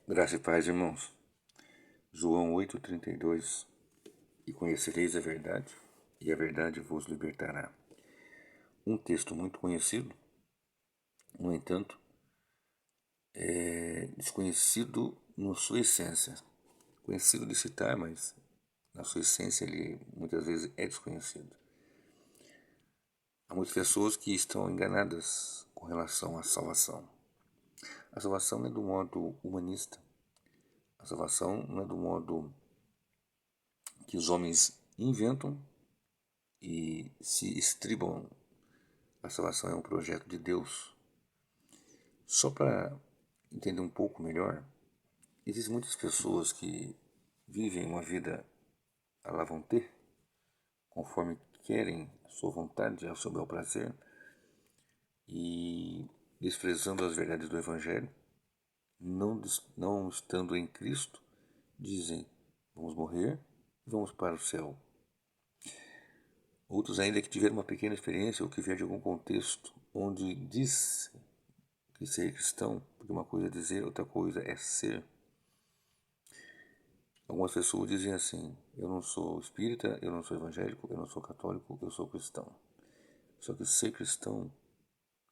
Graça e paz, irmãos. João 8,32. E conhecereis a verdade, e a verdade vos libertará. Um texto muito conhecido, no entanto, é desconhecido na sua essência. Conhecido de citar, mas na sua essência ele muitas vezes é desconhecido. Há muitas pessoas que estão enganadas com relação à salvação. A salvação não é do modo humanista. A salvação não é do modo que os homens inventam e se estribam. A salvação é um projeto de Deus. Só para entender um pouco melhor, existem muitas pessoas que vivem uma vida à la vontade, conforme querem, a sua vontade, ao seu bel prazer, e desprezando as verdades do Evangelho, não estando em Cristo, dizem: vamos morrer e vamos para o céu. Outros ainda que tiveram uma pequena experiência ou que vieram de algum contexto onde diz que ser cristão, porque uma coisa é dizer, outra coisa é ser. Algumas pessoas dizem assim: eu não sou espírita, eu não sou evangélico, eu não sou católico, eu sou cristão. Só que ser cristão,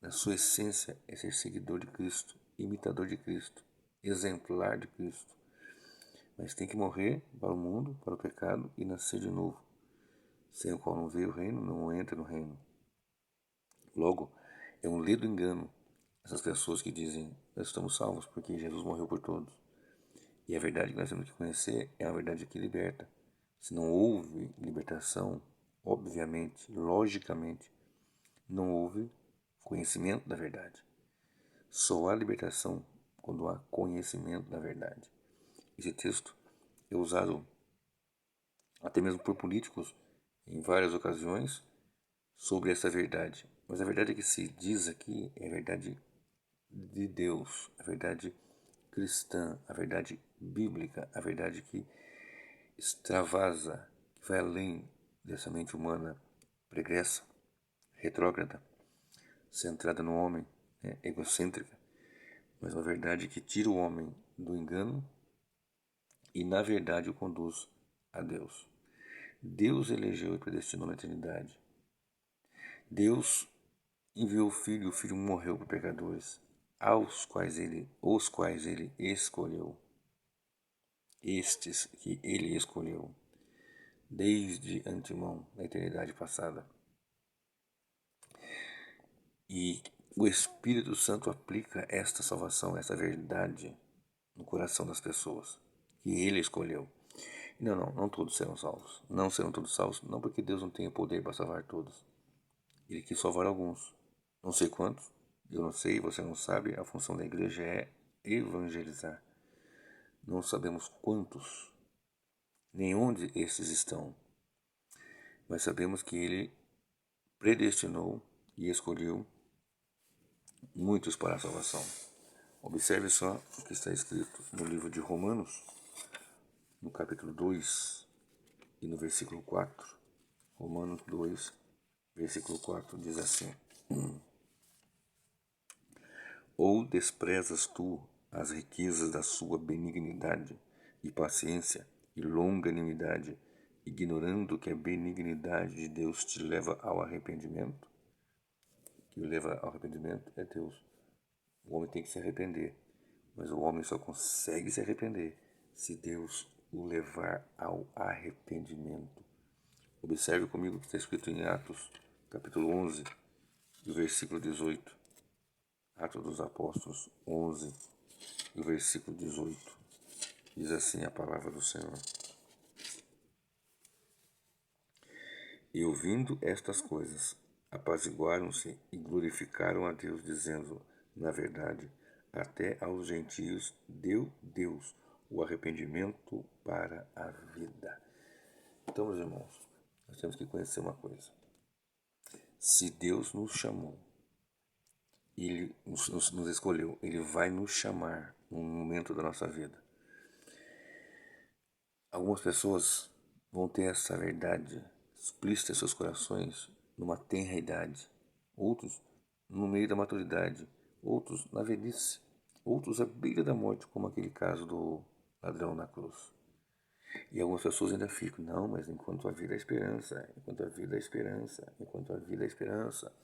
na sua essência, é ser seguidor de Cristo, imitador de Cristo, exemplar de Cristo. Mas tem que morrer para o mundo, para o pecado e nascer de novo, sem o qual não vê o reino, não entra no reino. Logo, é um ledo engano essas pessoas que dizem: nós estamos salvos porque Jesus morreu por todos. E a verdade que nós temos que conhecer é a verdade que liberta. Se não houve libertação, obviamente, logicamente, não houve conhecimento da verdade. Só há libertação quando há conhecimento da verdade. Esse texto é usado até mesmo por políticos em várias ocasiões sobre essa verdade. Mas a verdade que se diz aqui é a verdade de Deus, a verdade cristã, a verdade bíblica, a verdade que extravasa, que vai além dessa mente humana pregressa, retrógrada, centrada no homem, egocêntrica, mas uma verdade que tira o homem do engano e, na verdade, o conduz a Deus. Deus elegeu e predestinou na eternidade. Deus enviou o Filho morreu por pecadores, os quais ele escolheu, estes que ele escolheu, desde antemão, na eternidade passada. E o Espírito Santo aplica esta salvação, essa verdade no coração das pessoas que ele escolheu. Não todos serão salvos. Não serão todos salvos, não porque Deus não tenha poder para salvar todos. Ele quis salvar alguns. Não sei quantos, eu não sei, você não sabe. A função da igreja é evangelizar. Não sabemos quantos, nem onde estes estão, mas sabemos que ele predestinou e escolheu muitos para a salvação. Observe só o que está escrito no livro de Romanos, no capítulo 2 e no versículo 4. Romanos 2, versículo 4 diz assim: Ou desprezas tu as riquezas da sua benignidade e paciência e longanimidade, ignorando que a benignidade de Deus te leva ao arrependimento? Que o leva ao arrependimento é Deus. O homem tem que se arrepender, mas o homem só consegue se arrepender se Deus o levar ao arrependimento. Observe comigo o que está escrito em Atos, capítulo 11, do versículo 18. Atos dos Apóstolos 11, do versículo 18. Diz assim a palavra do Senhor: E ouvindo estas coisas, apaziguaram-se e glorificaram a Deus, dizendo: na verdade, até aos gentios deu Deus o arrependimento para a vida. Então, meus irmãos, nós temos que conhecer uma coisa. Se Deus nos chamou, Ele nos escolheu, Ele vai nos chamar num momento da nossa vida. Algumas pessoas vão ter essa verdade explícita em seus corações numa tenra idade, outros no meio da maturidade, outros na velhice. outros à beira da morte, como aquele caso do ladrão na cruz. E algumas pessoas ainda ficam, não, mas enquanto a vida é esperança, enquanto a vida é esperança, enquanto a vida é esperança.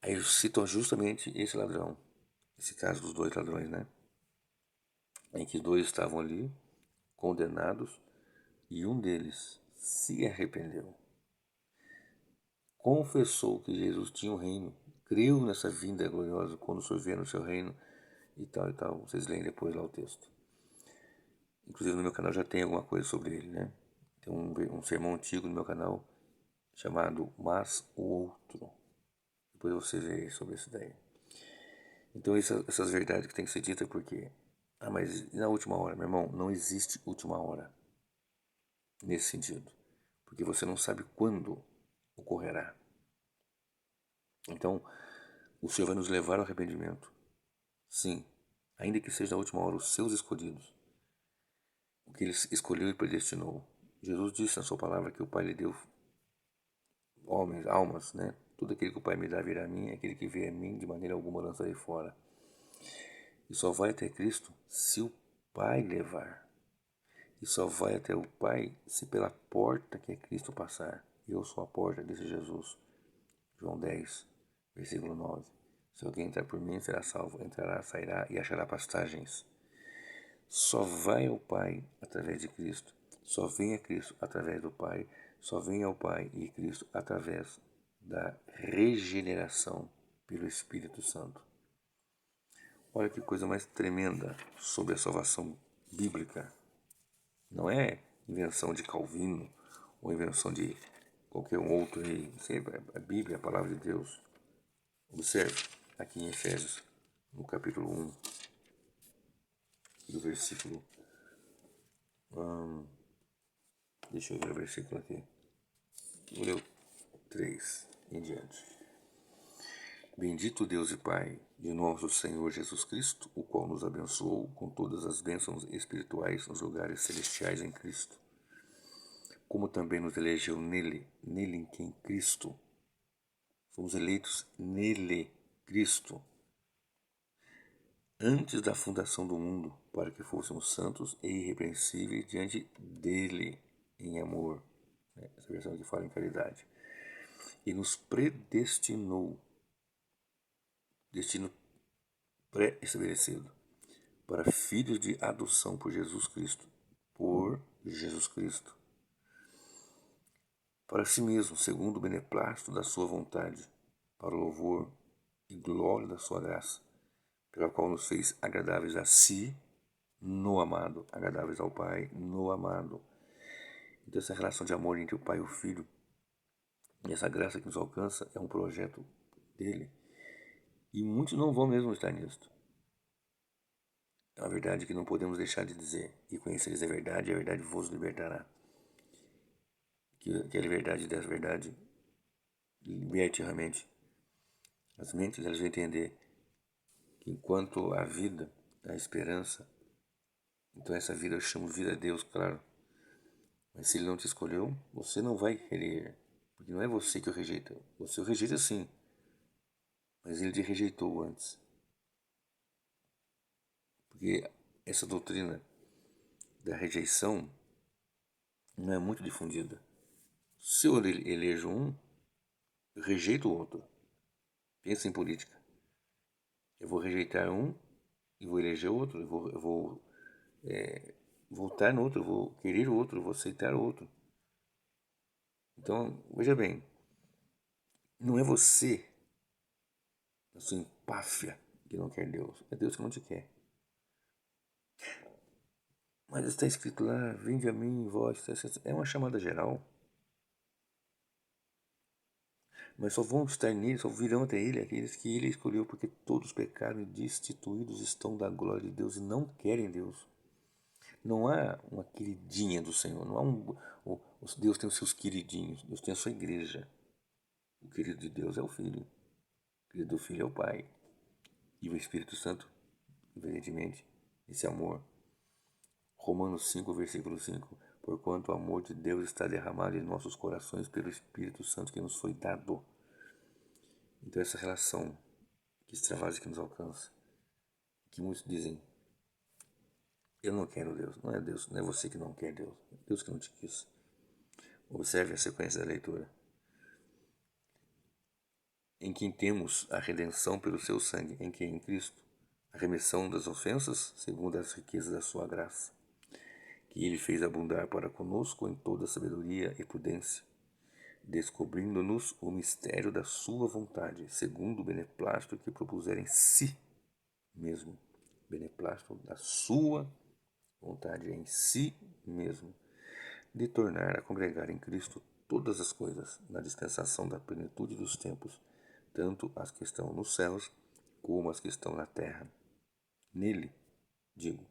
Aí citam justamente esse ladrão, esse caso dos dois ladrões, né? Em que dois estavam ali, condenados, e um deles se arrependeu. Confessou que Jesus tinha um reino, creu nessa vinda gloriosa quando o Senhor vier no seu reino, e tal e tal. Vocês leem depois lá o texto. Inclusive no meu canal já tem alguma coisa sobre ele, né? Tem um sermão antigo no meu canal chamado Mas o Outro. Depois você vê sobre isso daí. Então essas verdades que tem que ser ditas porque... Ah, mas na última hora, meu irmão, não existe última hora nesse sentido. Porque você não sabe quando ocorrerá. Então, o Senhor vai nos levar ao arrependimento. Sim, ainda que seja na última hora os seus escolhidos. O que ele escolheu e predestinou. Jesus disse na sua palavra que o Pai lhe deu homens, almas, né? Tudo aquele que o Pai me dá virá a mim, aquele que vier a mim, de maneira alguma lançarei fora. E só vai até Cristo se o Pai levar. E só vai até o Pai se pela porta que é Cristo passar. Eu sou a porta, disse Jesus. João 10, versículo 9. Se alguém entrar por mim, será salvo. Entrará, sairá e achará pastagens. Só vai ao Pai através de Cristo. Só vem a Cristo através do Pai. Só vem ao Pai e Cristo através da regeneração pelo Espírito Santo. Olha que coisa mais tremenda sobre a salvação bíblica. Não é invenção de Calvino ou invenção de qualquer outro aí. Isso é a Bíblia, a palavra de Deus. Observe aqui em Efésios, no capítulo 1, do versículo... deixa eu ver o versículo aqui. Vou ler o 3 em diante. Bendito Deus e Pai de nosso Senhor Jesus Cristo, o qual nos abençoou com todas as bênçãos espirituais nos lugares celestiais em Cristo, como também nos elegeu nele em quem Cristo. Fomos eleitos nele, Cristo, antes da fundação do mundo, para que fôssemos santos e irrepreensíveis diante dele, em amor. Essa versão aqui fala em caridade. E nos predestinou, destino pré-estabelecido, para filhos de adoção por Jesus Cristo. Por Jesus Cristo. Para si mesmo, segundo o beneplácito da sua vontade, para o louvor e glória da sua graça, pela qual nos fez agradáveis a si, no amado, agradáveis ao Pai, no amado. Então essa relação de amor entre o Pai e o Filho, e essa graça que nos alcança, é um projeto dele. E muitos não vão mesmo estar nisto. É uma verdade que não podemos deixar de dizer. E conhecereis a verdade vos libertará. Que a liberdade dessa verdade liberte realmente as mentes. Elas vão entender que enquanto a vida, a esperança, então essa vida eu chamo vida a Deus, claro. Mas se ele não te escolheu, você não vai querer. Porque não é você que o rejeita. Você o rejeita sim. Mas ele te rejeitou antes. Porque essa doutrina da rejeição não é muito difundida. Se eu elejo um, eu rejeito o outro. Pensa em política. Eu vou rejeitar um e vou eleger outro. Eu vou voltar no outro, eu vou querer o outro, eu vou aceitar o outro. Então, veja bem, não é você, a sua empáfia, que não quer Deus. É Deus que não te quer. Mas está escrito lá, vinde a mim, vós. É uma chamada geral. Mas só vão estar nele, só virão até ele aqueles que ele escolheu, porque todos pecaram e destituídos estão da glória de Deus e não querem Deus. Não há uma queridinha do Senhor, não há Deus tem os seus queridinhos, Deus tem a sua igreja. O querido de Deus é o Filho, o querido do Filho é o Pai. E o Espírito Santo, evidentemente, esse amor. Romanos 5, versículo 5. Porquanto o amor de Deus está derramado em nossos corações pelo Espírito Santo que nos foi dado. Então essa relação que extravasa, que nos alcança, que muitos dizem: eu não quero Deus. Não é Deus, não é você que não quer Deus. É Deus que não te quis. Observe a sequência da leitura. Em quem temos a redenção pelo seu sangue, em quem? Em Cristo, a remissão das ofensas, segundo as riquezas da sua graça, que ele fez abundar para conosco em toda sabedoria e prudência, descobrindo-nos o mistério da sua vontade, segundo o beneplácito que propuser em si mesmo. Beneplácito da sua vontade em si mesmo, de tornar a congregar em Cristo todas as coisas, na dispensação da plenitude dos tempos, tanto as que estão nos céus, como as que estão na terra. Nele, digo,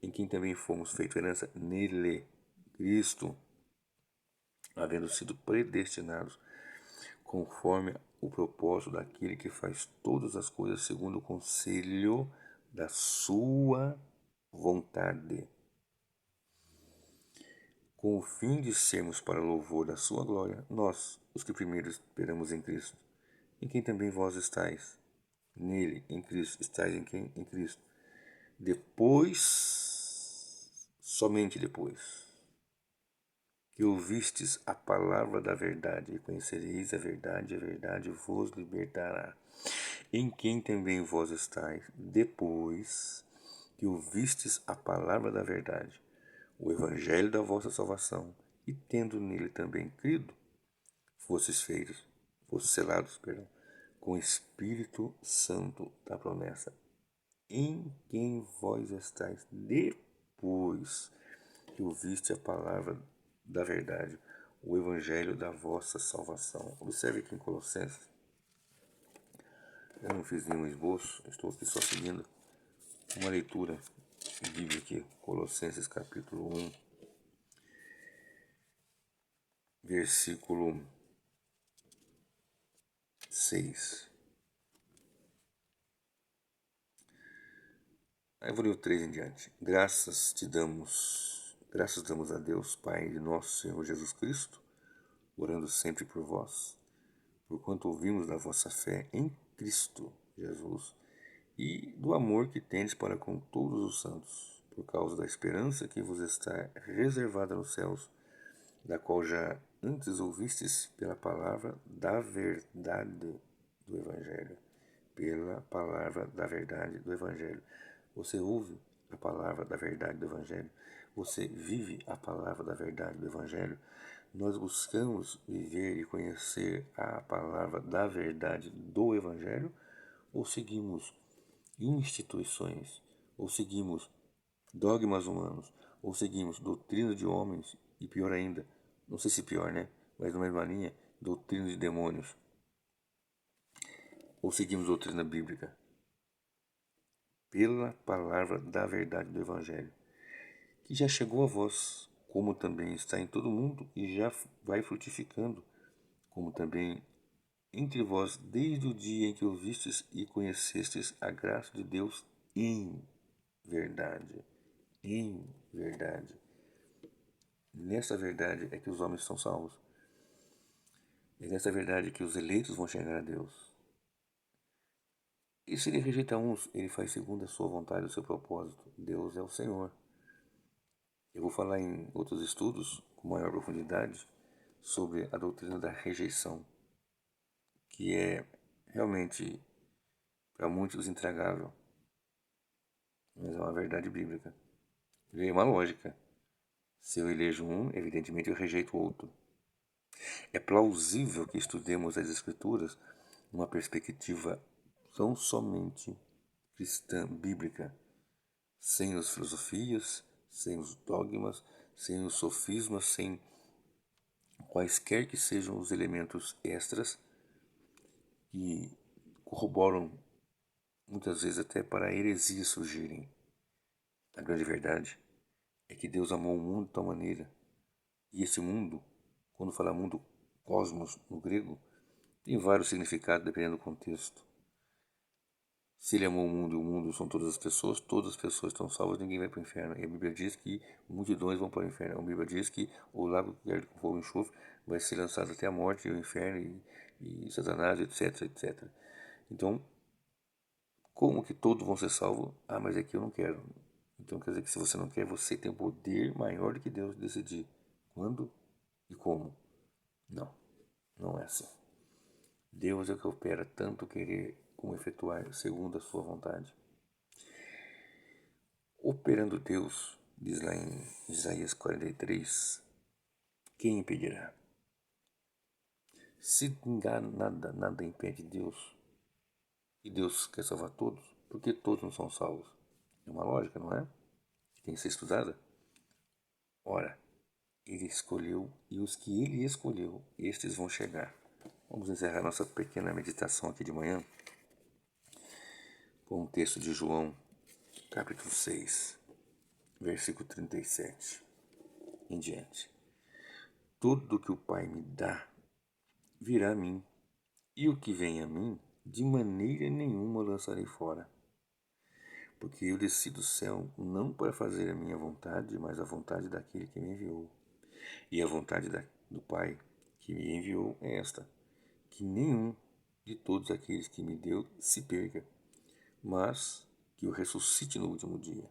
em quem também fomos feito herança, nele, Cristo, havendo sido predestinados conforme o propósito daquele que faz todas as coisas segundo o conselho da sua vontade, com o fim de sermos para louvor da sua glória, nós, os que primeiro esperamos em Cristo, em quem também vós estáis, nele, em Cristo, estáis em quem? Em Cristo. Depois, somente depois, que ouvistes a palavra da verdade, e conhecereis a verdade vos libertará. Em quem também vós estáis, depois que ouvistes a palavra da verdade, o evangelho da vossa salvação, e tendo nele também crido, fostes selados, com o Espírito Santo da promessa, em quem vós estáis depois que ouviste a palavra da verdade, o evangelho da vossa salvação. Observe aqui em Colossenses, eu não fiz nenhum esboço, estou aqui só seguindo uma leitura bíblica aqui, Colossenses capítulo 1, versículo 6. Aí eu vou ler o 3 em diante. Graças damos a Deus, Pai de nosso Senhor Jesus Cristo, orando sempre por vós, porquanto ouvimos da vossa fé em Cristo Jesus e do amor que tendes para com todos os santos, por causa da esperança que vos está reservada nos céus, da qual já antes ouvistes pela palavra da verdade do Evangelho. Pela palavra da verdade do Evangelho. Você ouve a palavra da verdade do Evangelho? Você vive a palavra da verdade do Evangelho? Nós buscamos viver e conhecer a palavra da verdade do Evangelho? Ou seguimos instituições? Ou seguimos dogmas humanos? Ou seguimos doutrina de homens? E pior ainda, não sei se pior, né? Mas na mesma linha, doutrina de demônios? Ou seguimos doutrina bíblica? Pela palavra da verdade do Evangelho, que já chegou a vós, como também está em todo mundo e já vai frutificando, como também entre vós desde o dia em que ouvistes e conhecestes a graça de Deus em verdade. Em verdade. Nessa verdade é que os homens são salvos. É nessa verdade que os eleitos vão chegar a Deus. E se ele rejeita uns, ele faz segundo a sua vontade, o seu propósito. Deus é o Senhor. Eu vou falar em outros estudos, com maior profundidade, sobre a doutrina da rejeição, que é realmente, para muitos, intragável, mas é uma verdade bíblica. É uma lógica. Se eu elejo um, evidentemente eu rejeito o outro. É plausível que estudemos as Escrituras numa perspectiva tão somente cristã, bíblica, sem as filosofias, sem os dogmas, sem os sofismas, sem quaisquer que sejam os elementos extras que corroboram muitas vezes até para heresias surgirem. A grande verdade é que Deus amou o mundo de tal maneira, e esse mundo, quando fala mundo, cosmos no grego, tem vários significados dependendo do contexto. Se ele amou o mundo são todas as pessoas estão salvas, ninguém vai para o inferno. E a Bíblia diz que multidões vão para o inferno. A Bíblia diz que o lago que arde com fogo e enxofre vai ser lançado até a morte, e o inferno, e Satanás, etc, etc. Então, Como que todos vão ser salvos? Ah, mas é que eu não quero. Então quer dizer que se você não quer, você tem um poder maior do que Deus de decidir quando e como. Não, não é assim. Deus é o que opera tanto querer como efetuar segundo a sua vontade. Operando Deus, diz lá em Isaías 43, quem impedirá? Se nada impede Deus, e Deus quer salvar todos, por que todos não são salvos? É uma lógica, não é? Tem que ser estudada. Ora, ele escolheu, e os que ele escolheu, estes vão chegar. Vamos encerrar nossa pequena meditação aqui de manhã com um texto de João, capítulo 6, versículo 37 em diante. Tudo que o Pai me dá virá a mim, e o que vem a mim, de maneira nenhuma lançarei fora. Porque eu desci do céu não para fazer a minha vontade, mas a vontade daquele que me enviou. E a vontade do Pai que me enviou é esta: que nenhum de todos aqueles que me deu se perca, mas que o ressuscite no último dia.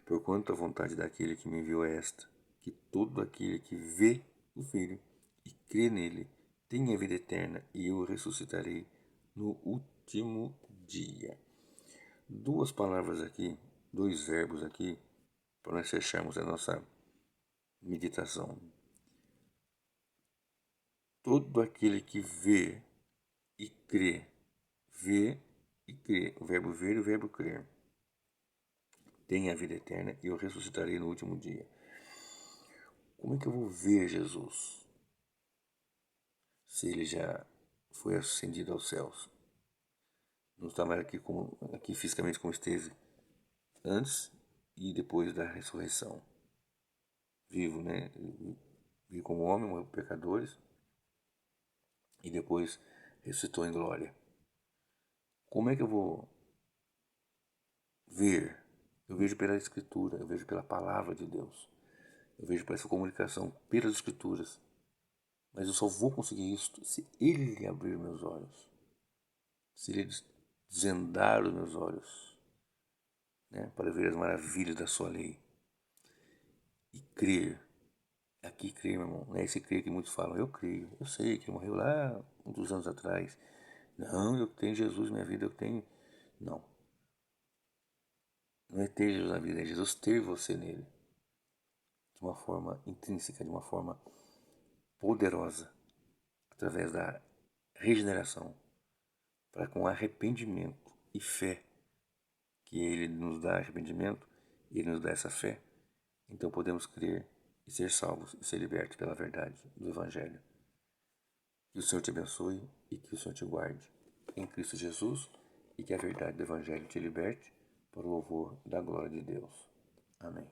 Porquanto a vontade daquele que me enviou é esta: que todo aquele que vê o Filho e crê nele tenha a vida eterna, e eu o ressuscitarei no último dia. Duas palavras aqui, dois verbos aqui, para nós fecharmos a nossa meditação. Todo aquele que vê e crê, o verbo ver e o verbo crer, tem a vida eterna e eu ressuscitarei no último dia. Como é que eu vou ver Jesus se ele já foi ascendido aos céus? Não está mais aqui fisicamente como esteve antes e depois da ressurreição. Vivo, né? Vivo como homem, morreu por pecadores e depois ressuscitou em glória. Como é que eu vou ver? Eu vejo pela Escritura, eu vejo pela Palavra de Deus. Eu vejo por essa comunicação pelas Escrituras. Mas eu só vou conseguir isso se Ele abrir meus olhos. Se Ele desvendar os meus olhos, né, para ver as maravilhas da sua lei. E crer. Aqui crer, meu irmão. Não é esse crer que muitos falam. Eu creio. Eu sei que ele morreu lá muitos anos atrás. Não, eu tenho Jesus na minha vida. Eu tenho... Não. Não é ter Jesus na vida. É Jesus ter você nele. De uma forma intrínseca, de uma forma poderosa. Através da regeneração. Para com arrependimento e fé. Que ele nos dá arrependimento. Ele nos dá essa fé. Então podemos crer e ser salvos e ser libertos pela verdade do Evangelho. Que o Senhor te abençoe e que o Senhor te guarde em Cristo Jesus e que a verdade do Evangelho te liberte para o louvor da glória de Deus. Amém.